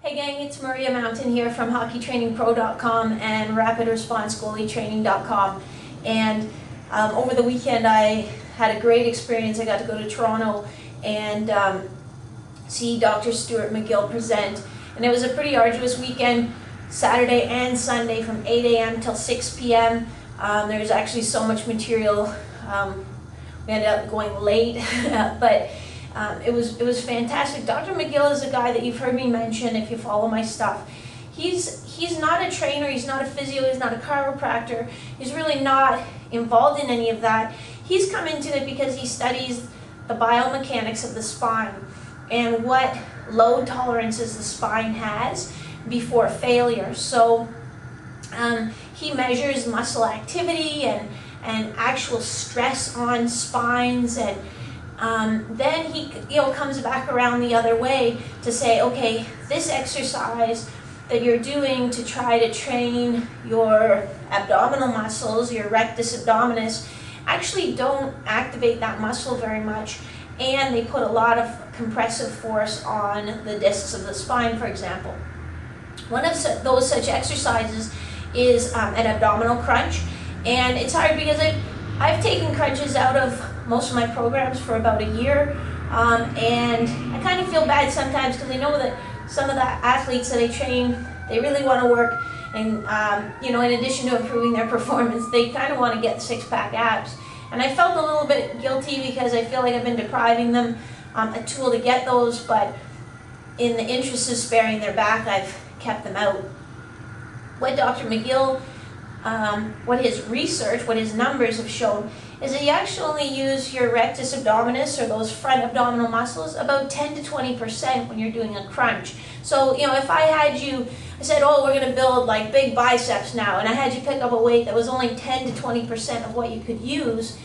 Hi gang, it's Maria Mountain here from HockeyTrainingPro.com and RapidResponseGoalieTraining.com. And over the weekend I had a great experience. I got to go to Toronto and see Dr. Stuart McGill present. And it was a pretty arduous weekend, Saturday and Sunday from 8 a.m. till 6 p.m. There was actually so much material. We ended up going late, but it was fantastic. Dr. McGill is a guy that you've heard me mention if you follow my stuff. He's not a trainer, he's not a physio, he's not a chiropractor, he's really not involved in any of that. He's come into it because he studies the biomechanics of the spine and what load tolerances the spine has before failure. So he measures muscle activity and actual stress on spines, and then he comes back around the other way to say, okay, this exercise that you're doing to try to train your abdominal muscles, your rectus abdominis, actually don't activate that muscle very much, and they put a lot of compressive force on the discs of the spine, for example. One of those such exercises is an abdominal crunch, and it's hard because I've taken crunches out of most of my programs for about a year, and I kind of feel bad sometimes because I know that some of the athletes that I train, they really want to work, and in addition to improving their performance, they kind of want to get six-pack abs. And I felt a little bit guilty because I feel like I've been depriving them a tool to get those, but in the interest of sparing their back, I've kept them out. What Dr. McGill, what his research, what his numbers have shown, is that you actually use your rectus abdominis, or those front abdominal muscles, about 10 to 20% when you're doing a crunch. So, if I said, oh, we're going to build like big biceps now, and I had you pick up a weight that was only 10 to 20% of what you could use,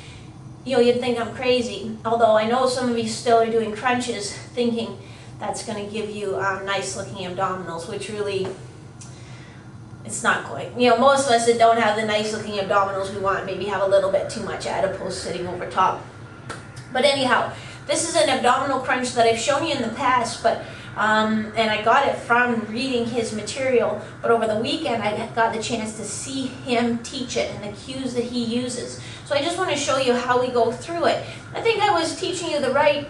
you'd think I'm crazy. Although I know some of you still are doing crunches thinking that's going to give you nice looking abdominals, which really, it's not quite. Most of us that don't have the nice looking abdominals we want maybe have a little bit too much adipose sitting over top. But anyhow, this is an abdominal crunch that I've shown you in the past, but and I got it from reading his material, but over the weekend I got the chance to see him teach it and the cues that he uses. So I just want to show you how we go through it. I think I was teaching you the right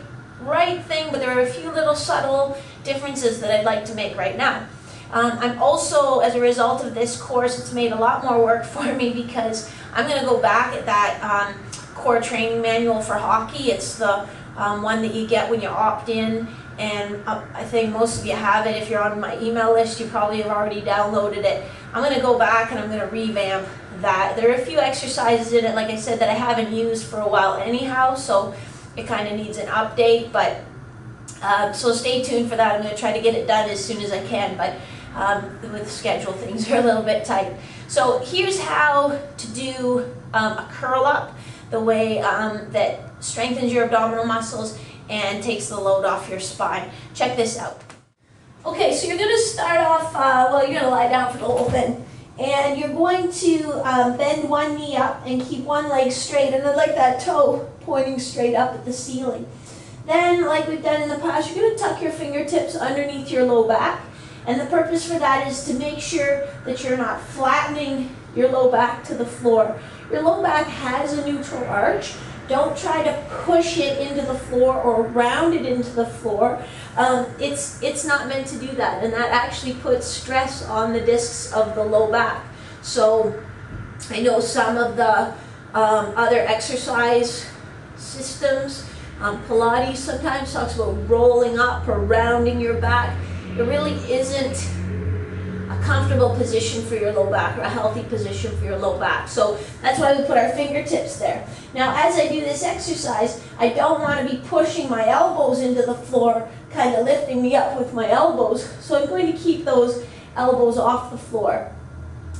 thing, but there are a few little subtle differences that I'd like to make right now. I'm also, as a result of this course, it's made a lot more work for me because I'm going to go back at that core training manual for hockey. It's the one that you get when you opt in, and I think most of you have it. If you're on my email list, you probably have already downloaded it. I'm going to go back and I'm going to revamp that. There are a few exercises in it, like I said, that I haven't used for a while anyhow, so it kind of needs an update, but so stay tuned for that. I'm going to try to get it done as soon as I can, but with schedule, things are a little bit tight. So here's how to do a curl up, the way that strengthens your abdominal muscles and takes the load off your spine. Check this out. Okay, so you're going to start off, you're going to lie down for the whole thing. And you're going to bend one knee up and keep one leg straight, and I'd like that toe pointing straight up at the ceiling. Then, like we've done in the past, you're going to tuck your fingertips underneath your low back. And the purpose for that is to make sure that you're not flattening your low back to the floor. Your low back has a neutral arch. Don't try to push it into the floor or round it into the floor. It's not meant to do that, and that actually puts stress on the discs of the low back. So I know some of the other exercise systems, Pilates sometimes talks about rolling up or rounding your back. It really isn't a comfortable position for your low back, or a healthy position for your low back. So that's why we put our fingertips there. Now, as I do this exercise, I don't want to be pushing my elbows into the floor, kind of lifting me up with my elbows. So I'm going to keep those elbows off the floor.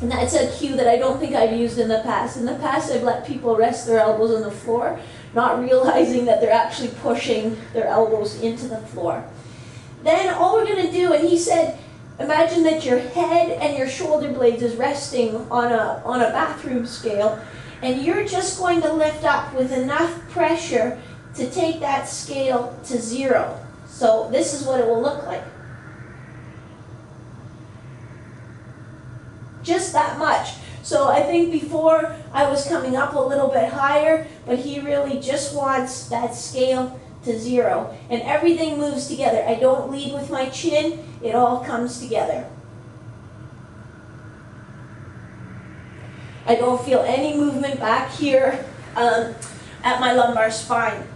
And that's a cue that I don't think I've used in the past. In the past, I've let people rest their elbows on the floor, not realizing that they're actually pushing their elbows into the floor. Then all we're going to do, and he said, imagine that your head and your shoulder blades is resting on a bathroom scale, and you're just going to lift up with enough pressure to take that scale to 0. So this is what it will look like. just that much. So I think before I was coming up a little bit higher, but he really just wants that scale to 0. And everything moves together. I don't lead with my chin, it all comes together. I don't feel any movement back here at my lumbar spine.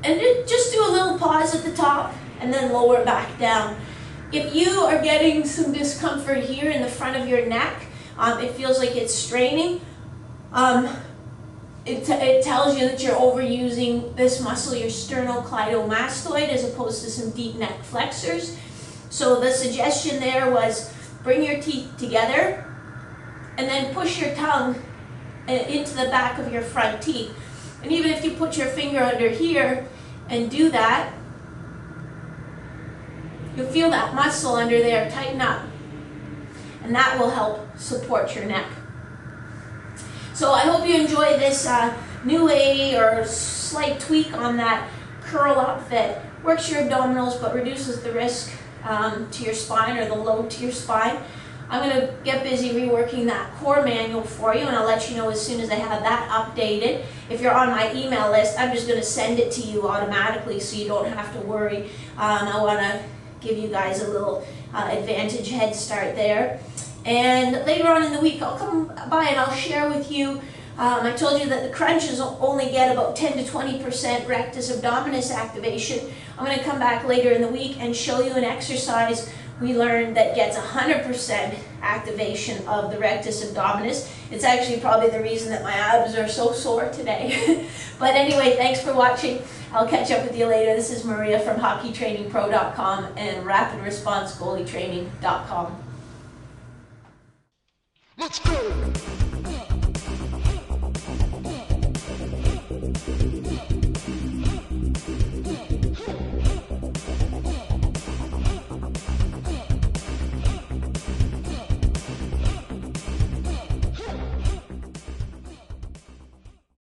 And just do a little pause at the top and then lower back down. If you are getting some discomfort here in the front of your neck, it feels like it's straining, it tells you that you're overusing this muscle, your sternocleidomastoid, as opposed to some deep neck flexors. So the suggestion there was bring your teeth together and then push your tongue into the back of your front teeth. And even if you put your finger under here and do that, you'll feel that muscle under there tighten up. And that will help support your neck. So I hope you enjoy this new way or slight tweak on that curl up that works your abdominals but reduces the risk to your spine or the load to your spine. I'm going to get busy reworking that core manual for you, and I'll let you know as soon as I have that updated. If you're on my email list, I'm just going to send it to you automatically so you don't have to worry. I want to give you guys a little advantage head start there. And later on in the week, I'll come by and I'll share with you, I told you that the crunches only get about 10 to 20% rectus abdominis activation. I'm going to come back later in the week and show you an exercise we learned that gets 100% activation of the rectus abdominis. It's actually probably the reason that my abs are so sore today. But anyway, thanks for watching. I'll catch up with you later. This is Maria from HockeyTrainingPro.com and RapidResponseGoalieTraining.com. Let's go!